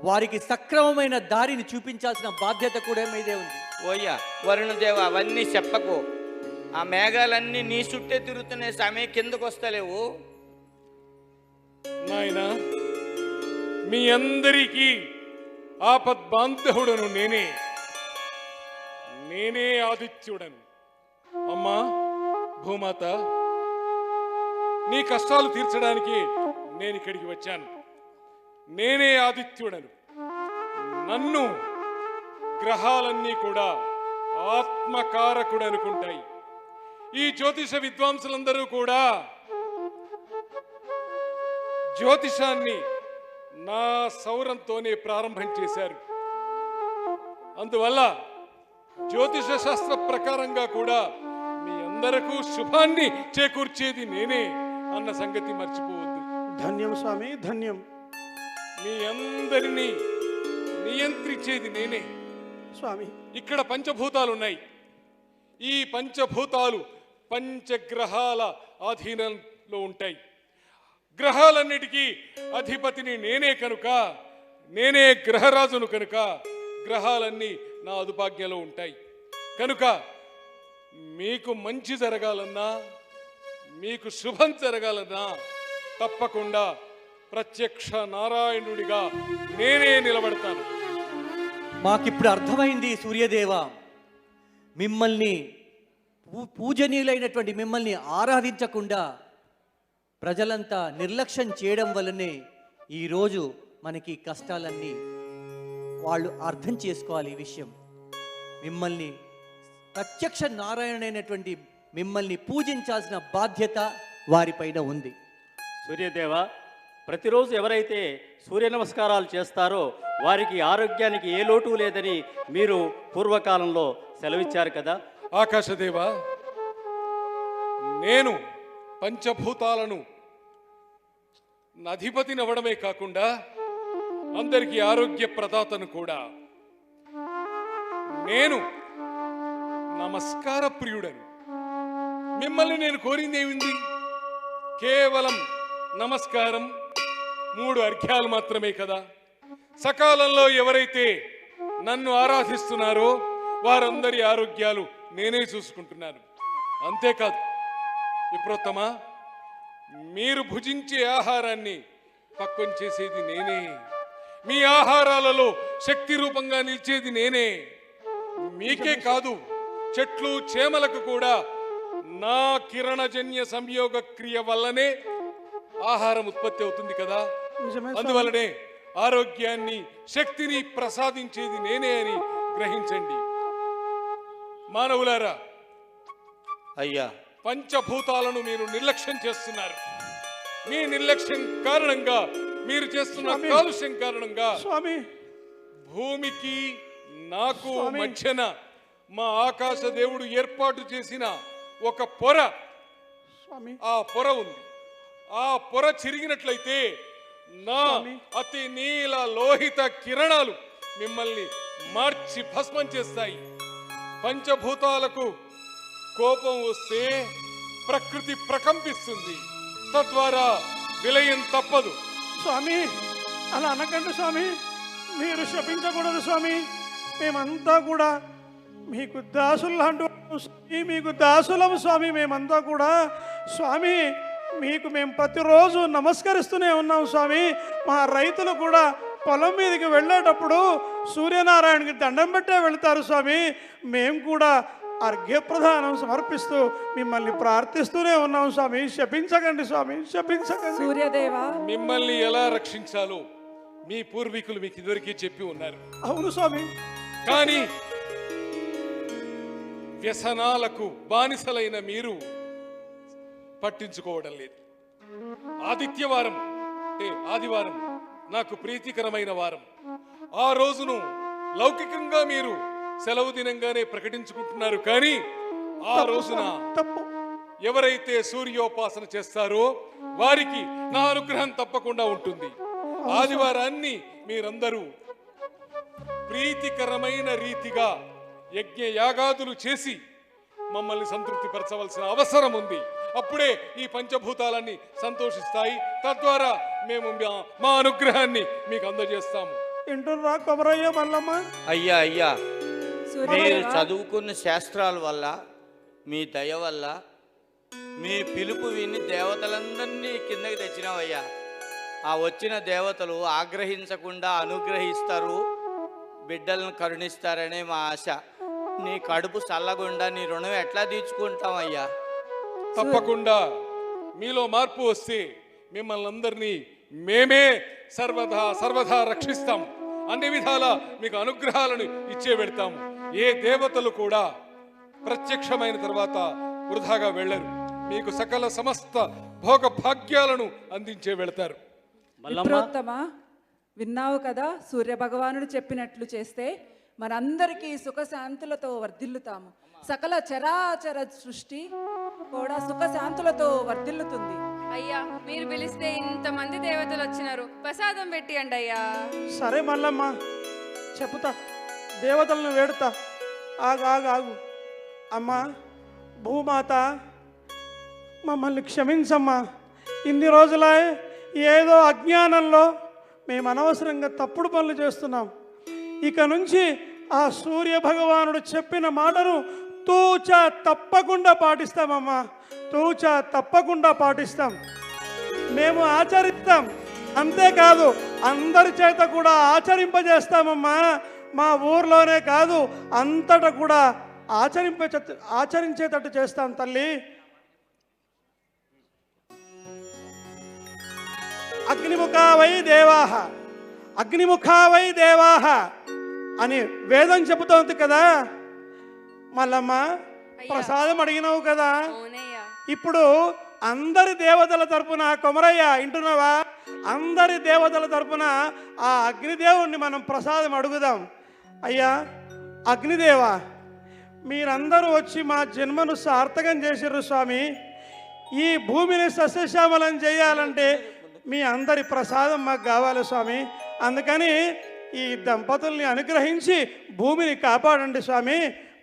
వారికి సక్రమమైన దారిని చూపించాల్సిన బాధ్యత కూడా మీదే ఉంది. ఓయ్యా వరుణదేవ, అవన్నీ చెప్పకు. ఆ మేఘాలన్నీ నీ చుట్టే తిరుగుతున్నాయి స్వామి, కిందకు వస్తలేవు. నాయనా, మీ అందరికీ ఆపద్బాంధవుడను నేనే ఆదిత్యుడను. అమ్మా భూమాత, నీ కష్టాలు తీర్చడానికి నేను ఇక్కడికి వచ్చాను. నేనే ఆదిత్యుడను. నన్ను గ్రహాలన్నీ కూడా ఆత్మకారకుడు అనుకుంటాయి. ఈ జ్యోతిష విద్వాంసులందరూ కూడా జ్యోతిషాన్ని నా సౌరంతోనే ప్రారంభం చేశారు. అందువల్ల జ్యోతిష శాస్త్ర ప్రకారంగా కూడా మీ అందరకు శుభాన్ని చేకూర్చేది నేనే అన్న సంగతి మర్చిపోవద్దు. ధన్యం స్వామి, ధన్యం. మీ అందరినీ నియంత్రించేది నేనే. స్వామి, ఇక్కడ పంచభూతాలు ఉన్నాయి. ఈ పంచభూతాలు పంచగ్రహాల ఆధీనంలో ఉంటాయి. గ్రహాలన్నిటికీ అధిపతిని నేనే కనుక, నేనే గ్రహరాజును కనుక గ్రహాలన్నీ నా అదుపాజ్ఞలో ఉంటాయి. కనుక మీకు మంచి జరగాలన్నా, మీకు శుభం జరగాలన్నా తప్పకుండా ప్రత్యక్ష నారాయణుడిగా నేనే నిలబడతాను. మాకిప్పుడు అర్థమైంది సూర్యదేవ, మిమ్మల్ని పూజనీయులైనటువంటి మిమ్మల్ని ఆరాధించకుండా ప్రజలంతా నిర్లక్ష్యం చేయడం వల్లనే ఈరోజు మనకి కష్టాలన్నీ వాళ్ళు అర్థం చేసుకోవాలి. ఈ విషయం మిమ్మల్ని ప్రత్యక్ష నారాయణైనటువంటి మిమ్మల్ని పూజించాల్సిన బాధ్యత వారిపైన ఉంది. సూర్యదేవ, ప్రతిరోజు ఎవరైతే సూర్య నమస్కారాలు చేస్తారో వారికి ఆరోగ్యానికి ఏ లోటు లేదని మీరు పూర్వకాలంలో సెలవిచ్చారు కదా. ఆకాశదేవ, నేను పంచభూతాలను అధిపతిని అవ్వడమే కాకుండా అందరికీ ఆరోగ్య ప్రదాతను కూడా. నేను నమస్కార ప్రియుడను. మిమ్మల్ని నేను కోరింది ఏమింది? కేవలం నమస్కారం, 3 అర్ఘ్యాలు మాత్రమే కదా. సకాలంలో ఎవరైతే నన్ను ఆరాధిస్తున్నారో వారందరి ఆరోగ్యాలు నేనే చూసుకుంటున్నాను. అంతేకాదు విప్రోత్తమా, మీరు భుజించే ఆహారాన్ని పక్వం చేసేది నేనే. మీ ఆహారాలలో శక్తి రూపంగా నిలిచేది నేనే. మీకే కాదు, చెట్లు చేమలకు కూడా నా కిరణజన్య సంయోగ క్రియ వల్లనే ఆహారం ఉత్పత్తి అవుతుంది కదా. అందువల్లనే ఆరోగ్యాన్ని, శక్తిని ప్రసాదించేది నేనే అని గ్రహించండి. మానవులారా, అయ్యా, పంచభూతాలను మీరు నిర్లక్ష్యం చేస్తున్నారు. మీ నిర్లక్ష్యం కారణంగా, మీరు చేస్తున్న కాలుష్యం కారణంగా స్వామి, భూమికి నాకు మధ్యన మా ఆకాశ దేవుడు ఏర్పాటు చేసిన ఒక పొర, ఆ పొర ఉంది. ఆ పొర చిరిగినట్లయితే నా అతి నీల లోహిత కిరణాలు మిమ్మల్ని మార్చి భస్మం చేస్తాయి. పంచభూతాలకు కోపం వస్తే ప్రకృతి ప్రకంపిస్తుంది, తద్వారా విలయం తప్పదు. స్వామి, అలా అనకండి స్వామి, మీరు శపించకూడదు స్వామి. మేమంతా కూడా మీకు దాసులు, మీకు దాసులం స్వామి. మేమంతా కూడా స్వామి మీకు మేము ప్రతిరోజు నమస్కరిస్తూనే ఉన్నాం స్వామి. మా రైతులు కూడా పొలం మీదకి వెళ్ళేటప్పుడు సూర్యనారాయణకి దండం పెట్టే వెళ్తారు స్వామి. మేము కూడా అర్ఘ్యప్రదానం సమర్పిస్తూ మిమ్మల్ని ప్రార్థిస్తూనే ఉన్నాం స్వామి. శపించకండి స్వామి, శపించకండి. సూర్యదేవ, మిమ్మల్ని ఎలా రక్షించాలో మీ పూర్వీకులు మీకు ఇదివరకే చెప్పి ఉన్నారు. అవును స్వామి. కానీ వ్యసనాలకు బానిసలైన మీరు పట్టించుకోవడం లేదు. ఆదిత్యవారం అంటే ఆదివారం నాకు ప్రీతికరమైన వారం. ఆ రోజును లౌకికంగా మీరు సెలవు దినంగానే ప్రకటించుకుంటున్నారు. కానీ ఆ రోజున ఎవరైతే సూర్యోపాసన చేస్తారో వారికి నా అనుగ్రహం తప్పకుండా ఉంటుంది. ఆదివారాన్ని మీరందరూ ప్రీతికరమైన రీతిగా యజ్ఞ యాగాదులు చేసి మమ్మల్ని సంతృప్తి పరచవలసిన అవసరం ఉంది. అప్పుడే ఈ పంచభూతాలన్నీ సంతోషిస్తాయి. తద్వారా మేము మా అనుగ్రహాన్ని మీకు అందజేస్తాము. వింటున్నా కొమరయ్య మల్లమ్మ? అయ్యా అయ్యా, సూర్యదేవా, మీరు చదువుకున్న శాస్త్రాల వల్ల, మీ దయ వల్ల, మీ పిలుపు విని దేవతలందరినీ కిందకి తెచ్చినావయ్యా. ఆ వచ్చిన దేవతలు ఆగ్రహించకుండా అనుగ్రహిస్తారు, బిడ్డలను కరుణిస్తారనే మా ఆశ. నీ కడుపు చల్లగుండా నీ రుణం ఎట్లా తీర్చుకుంటామయ్యా? తప్పకుండా మీలో మార్పు వస్తే మిమ్మల్ని అందరినీ మేమే సర్వదా రక్షిస్తాం. అన్ని విధాలా మీకు అనుగ్రహాలను ఇచ్చే పెడతాము. ఏ దేవతలు కూడా ప్రత్యక్షమైన తర్వాత వృధాగా వెళ్ళరు. మీకు సకల సమస్త భోగ భాగ్యాలను అందించే వెళతారు. విప్రోత్తమ, విన్నావు కదా, సూర్య భగవానుడు చెప్పినట్లు చేస్తే మనందరికీ సుఖశాంతులతో వర్ధిల్లుతాము. సకల చరాచర సృష్టి కూడా సుఖశాంతులతో వర్ధిల్లుతుంది. అయ్యా, మీరు పిలిస్తే ఇంతమంది దేవతలు వచ్చినారు, ప్రసాదం పెట్టియండి అయ్యా. సరే మల్లమ్మ, చెప్పుతా, దేవతలను వేడుతా. ఆగు. అమ్మా భూమాత, మమ్మల్ని క్షమించమ్మా. ఇన్ని రోజుల ఏదో అజ్ఞానంలో మేము అనవసరంగా తప్పుడు పనులు చేస్తున్నాం. ఇక నుంచి ఆ సూర్య భగవానుడు చెప్పిన మాటను తూచా తప్పకుండా పాటిస్తామమ్మా. తూచా తప్పకుండా పాటిస్తాం, మేము ఆచరిస్తాం. అంతేకాదు అందరి చేత కూడా ఆచరింపజేస్తామమ్మా. మా ఊర్లోనే కాదు, అంతటా కూడా ఆచరించేటట్టు చేస్తాం తల్లి. అగ్నిముఖావై దేవాహ అని వేదం చెబుతోంది కదా మల్లమ్మ. ప్రసాదం అడిగినావు కదా, అవునయ్యా. ఇప్పుడు అందరి దేవతల తరపున, కొమరయ్య వింటున్నావా, అందరి దేవతల తరపున ఆ అగ్నిదేవుణ్ణి మనం ప్రసాదం అడుగుదాం. అయ్యా అగ్నిదేవ, మీరందరూ వచ్చి మా జన్మను సార్థకం చేసిర్రు స్వామి. ఈ భూమిని సస్యశ్యామలం చేయాలంటే మీ అందరి ప్రసాదం మాకు కావాలి స్వామి. అందుకని ఈ దంపతుల్ని అనుగ్రహించి భూమిని కాపాడండి స్వామి.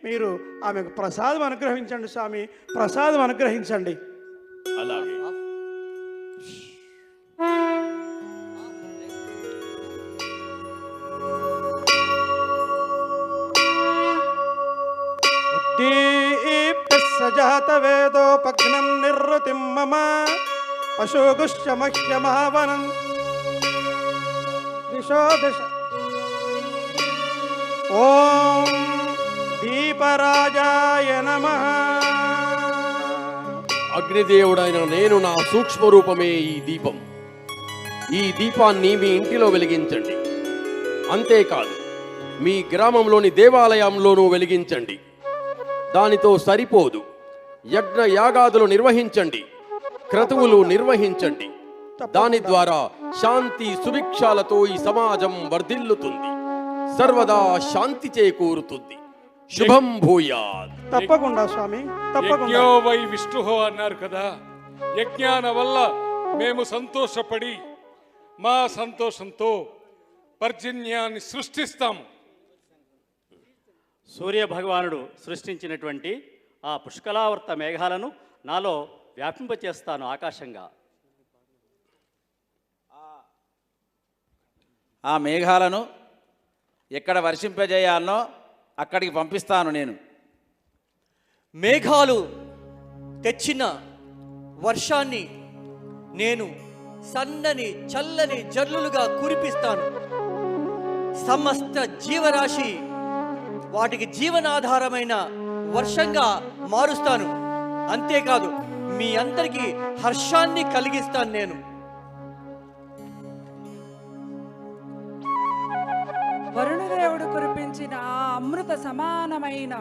మీరు ఆమెకు ప్రసాదం అనుగ్రహించండి స్వామి, ప్రసాదం అనుగ్రహించండి. అలాగే సజాత వేదోపఘ్నం నిర్వృతిం మమ పశుగుశ్చ మహ్యమావనం దిశోదిశ. ఓం దీపరాజాయ నమః. అగ్నిదేవుడైన నేను నా సూక్ష్మ రూపమే ఈ దీపం. ఈ దీపాన్ని మీ ఇంటిలో వెలిగించండి. అంతేకాదు మీ గ్రామంలోని దేవాలయంలోనూ వెలిగించండి. దానితో సరిపోదు, యజ్ఞ యాగాదులు నిర్వహించండి, క్రతువులు నిర్వహించండి. దాని ద్వారా శాంతి సుభిక్షాలతో ఈ సమాజం వర్ధిల్లుతుంది, సర్వదా శాంతి చేకూరుతుంది. శుభం భూయాత్. తప్పకుండా స్వామి, తప్పకుండా. యజ్ఞో వై విష్ణుహో అన్నారు కదా. యజ్ఞాన వల్ల మేము సంతోషపడి మా సంతోషంతో పర్జన్యాన్ని సృష్టిస్తాము. సూర్య భగవానుడు సృష్టించినటువంటి ఆ పుష్కలావర్త మేఘాలను నాలో వ్యాపింపచేస్తాను ఆకాశంగా. ఆ మేఘాలను ఎక్కడ వర్షింపజేయాలనో అక్కడికి పంపిస్తాను నేను. మేఘాలు తెచ్చిన వర్షాన్ని నేను సన్నని చల్లని జల్లులుగా కురిపిస్తాను. సమస్త జీవరాశి వాటికి జీవనాధారమైన వర్షంగా మారుస్తాను. అంతేకాదు మీ అందరికీ హర్షాన్ని కలిగిస్తాను నేను. వరుణదేవుడు కురిపించిన ఆ అమృత సమానమైన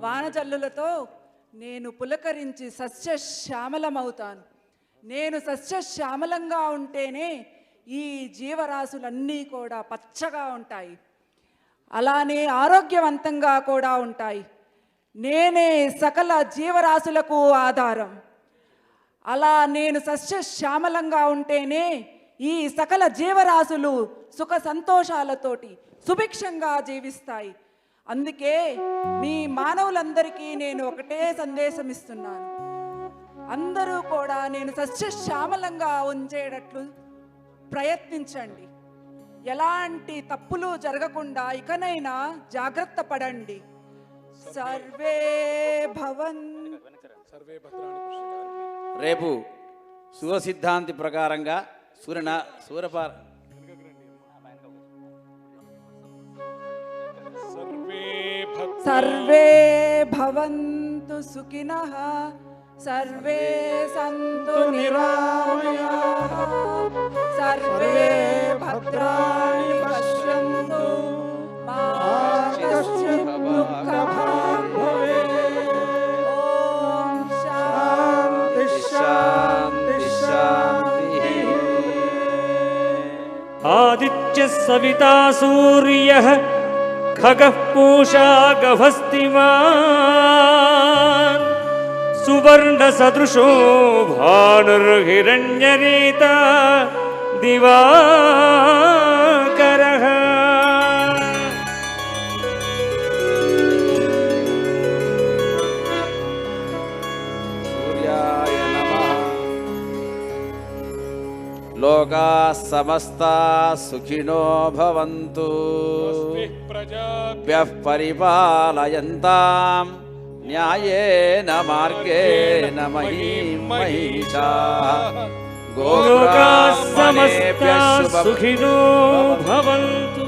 వానజల్లులతో నేను పులకరించి సస్యశ్యామలమవుతాను. నేను సస్యశ్యామలంగా ఉంటేనే ఈ జీవరాశులన్నీ కూడా పచ్చగా ఉంటాయి, అలానే ఆరోగ్యవంతంగా కూడా ఉంటాయి. నేనే సకల జీవరాశులకు ఆధారం. అలా నేను సస్యశ్యామలంగా ఉంటేనే ఈ సకల జీవరాశులు సుఖ సంతోషాలతోటి సుభిక్షంగా జీవిస్తాయి. అందుకే మీ మానవులందరికీ నేను ఒకటే సందేశం ఇస్తున్నాను. అందరూ కూడా నేను సస్యశ్యామలంగా ఉంచేటట్లు ప్రయత్నించండి. ఎలాంటి తప్పులు జరగకుండా ఇకనైనా జాగ్రత్త పడండి. సర్వే భవన్. రేపు శివసిద్ధాంతి ప్రకారంగా సూర్యపార సర్వే భవంతు సుఖినః, సర్వే సంతు నిరామయాః, సర్వే భద్రాణి పశ్యంతు, మా కశ్చిత్ దుఃఖభాగ్ భవేత్. ఓం శాంతి శాంతి శాంతి. ఆదిత్య సవితా సూర్యః ఖగః పూషా గభస్తిమాన్ సువర్ణ సదృశో భానుర్హిరణ్యరీతా దివాకరః. సూర్యాయ నమః. లోకాః సమస్తాః సుఖినో భవంతు. భ్యః పరిపాలయంతాం న్యాయేన మార్గేణ మహీం మహిషాః. లోకాః సమస్తాః శుభం. సుఖినో భవంతు.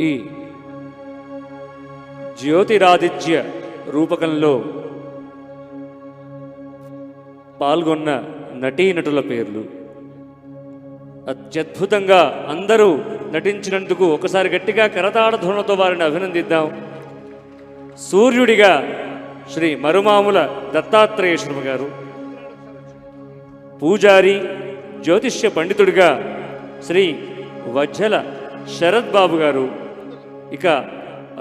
ఈ జ్యోతిరాదిత్య రూపకంలో పాల్గొన్న నటీనటుల పేర్లు. అత్యద్భుతంగా అందరూ నటించినందుకు ఒకసారి గట్టిగా కరతాళ ధ్వనులతో వారిని అభినందిద్దాం. సూర్యుడిగా శ్రీ మరుమాముల దత్తాత్రేయ శర్మ గారు, పూజారి జ్యోతిష్య పండితుడిగా శ్రీ వజ్జల శరత్ బాబు గారు, ఇక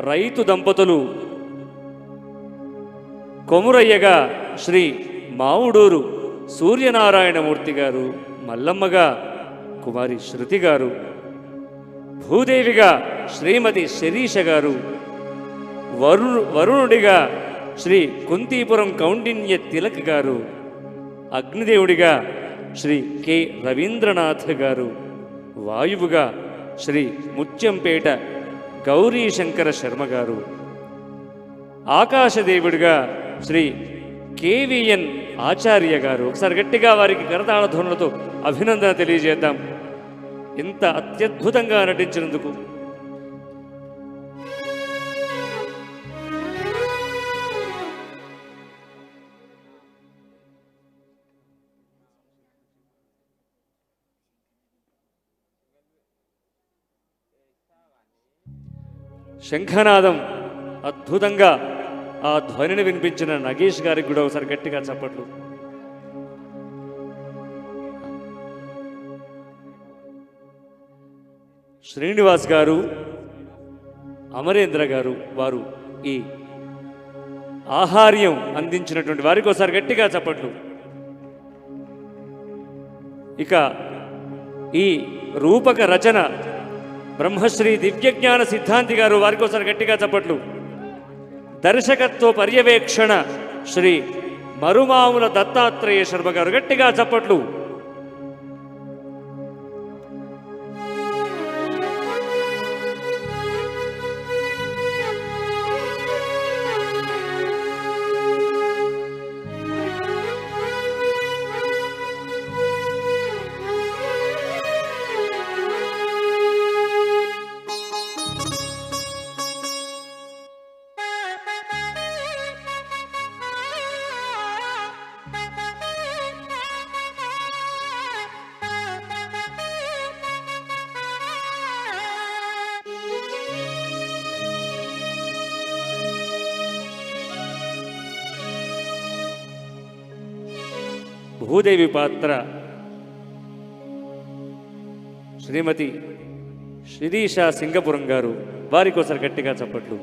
రైతు దంపతులు కొమురయ్యగా శ్రీ మావుడూరు సూర్యనారాయణమూర్తి గారు, మల్లమ్మగా కుమారి శృతి గారు, భూదేవిగా శ్రీమతి శరీష గారు, వరుణుడిగా శ్రీ కుంతీపురం కౌండిన్య తిలక్ గారు, అగ్నిదేవుడిగా శ్రీ కె రవీంద్రనాథ్ గారు, వాయువుగా శ్రీ ముత్యంపేట గౌరీశంకర శర్మ గారు, ఆకాశదేవుడిగా శ్రీ కేవిఎన్ ఆచార్య గారు. ఒకసారి గట్టిగా వారికి కరతాళ ధ్వనులతో అభినందన తెలియజేద్దాం. ఇంత అత్యద్భుతంగా నటించినందుకు శంఖనాదం అద్భుతంగా ఆ ధ్వనిని వినిపించిన నగేష్ గారికి కూడా ఒకసారి గట్టిగా చప్పట్లు. శ్రీనివాస్ గారు, అమరేంద్ర గారు వారు ఈ ఆహార్యం అందించినటువంటి వారికి ఒకసారి గట్టిగా చప్పట్లు. ఇక ఈ రూపక రచన బ్రహ్మశ్రీ దివ్యజ్ఞాన సిద్ధాంతి గారు వారికి ఒకసారి గట్టిగా చప్పట్లు. దర్శకత్వ పర్యవేక్షణ శ్రీ మరుమాముల దత్తాత్రేయ శర్మ గారు గట్టిగా చప్పట్లు. భూదేవి పాత్ర శ్రీమతి శిరీష సింగపురం గారు వారికి ఒకసారి గట్టిగా చప్పట్లు.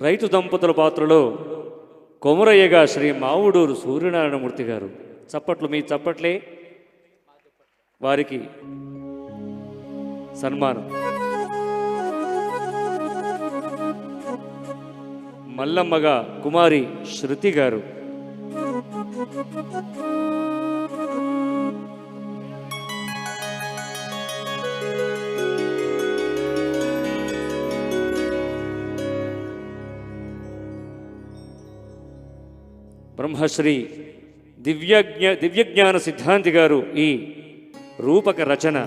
రైతు దంపతుల పాత్రలో కొమరయ్యగా శ్రీ మావుడూరు సూర్యనారాయణమూర్తి గారు. చప్పట్లు, మీ చప్పట్లే వారికి సన్మానం. మల్లమ్మగా కుమారి శృతి గారు. బ్రహ్మశ్రీ దివ్యజ్ఞాన సిద్ధాంతి గారు ఈ రూపక రచన.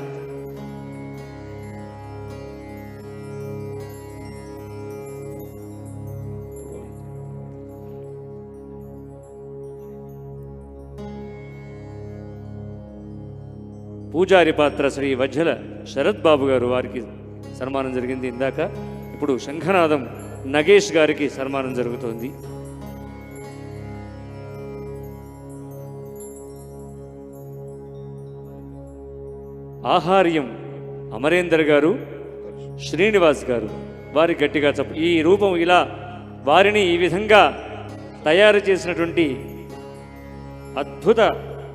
పూజారి పాత్ర శ్రీ వజ్జల శరత్ బాబు గారు వారికి సన్మానం జరిగింది ఇందాక. ఇప్పుడు శంఖనాదం నగేష్ గారికి సన్మానం జరుగుతోంది. ఆహార్యం అమరేందర్ గారు, శ్రీనివాస్ గారు వారి గట్టిగా ఈ రూపం ఇలా వారిని ఈ విధంగా తయారు చేసినటువంటి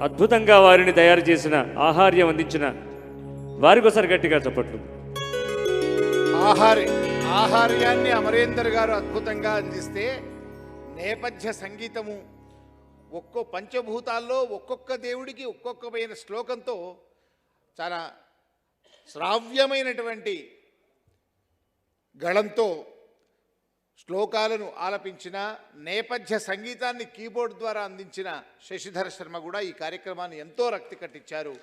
అద్భుతంగా వారిని తయారు చేసిన ఆహార్యం అందించిన వారికి ఒకసారి గట్టిగా చప్పట్లు. ఆహార్యాన్ని అమరేందర్ గారు అద్భుతంగా అందిస్తే నేపథ్య సంగీతము ఒక్కో పంచభూతాల్లో ఒక్కొక్క దేవుడికి ఒక్కొక్కమైన శ్లోకంతో చాలా శ్రావ్యమైనటువంటి గళంతో శ్లోకాలను ఆలపించిన నేపథ్య సంగీతాన్ని కీబోర్డ్ ద్వారా అందించిన శశిధర శర్మ కూడా ఈ కార్యక్రమాన్ని ఎంతో రక్తి కట్టించారు.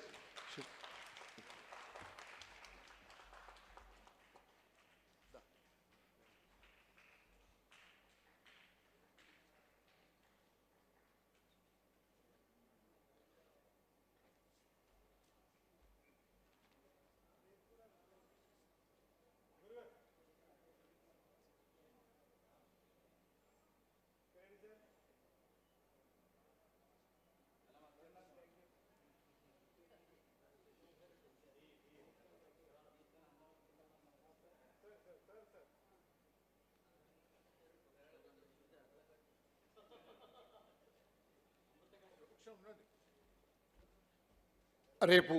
రేపు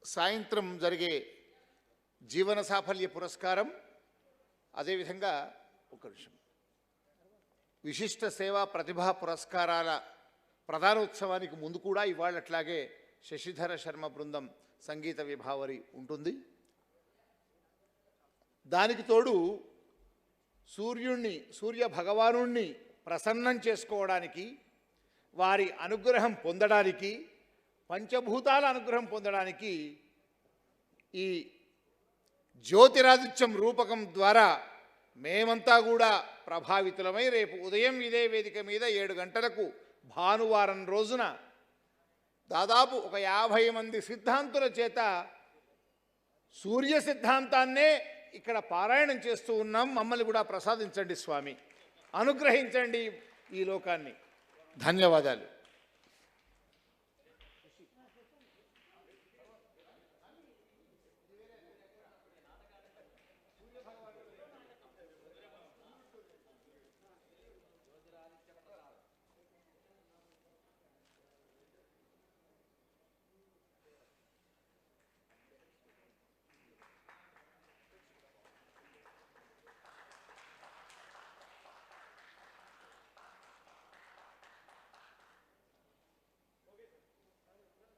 సాయంత్రం జరిగే జీవన సాఫల్య పురస్కారం అదేవిధంగా ఒక నిమిషం, విశిష్ట సేవా ప్రతిభా పురస్కారాల ప్రధానోత్సవానికి ముందు కూడా ఇవాళ అట్లాగే శశిధర శర్మ బృందం సంగీత విభావరి ఉంటుంది. దానికి తోడు సూర్య భగవానుణ్ణి ప్రసన్నం చేసుకోవడానికి, వారి అనుగ్రహం పొందడానికి, పంచభూతాల అనుగ్రహం పొందడానికి ఈ జ్యోతిరాదిత్యం రూపకం ద్వారా మేమంతా కూడా ప్రభావితులమై రేపు ఉదయం ఇదే వేదిక మీద 7 గంటలకు భానువారం రోజున దాదాపు ఒక 50 మంది సిద్ధాంతుల చేత సూర్య సిద్ధాంతాన్నే ఇక్కడ పారాయణం చేస్తూ ఉన్నాం. మమ్మల్ని కూడా ప్రసాదించండి స్వామి, అనుగ్రహించండి ఈ లోకాన్ని. ధన్యవాదాలు.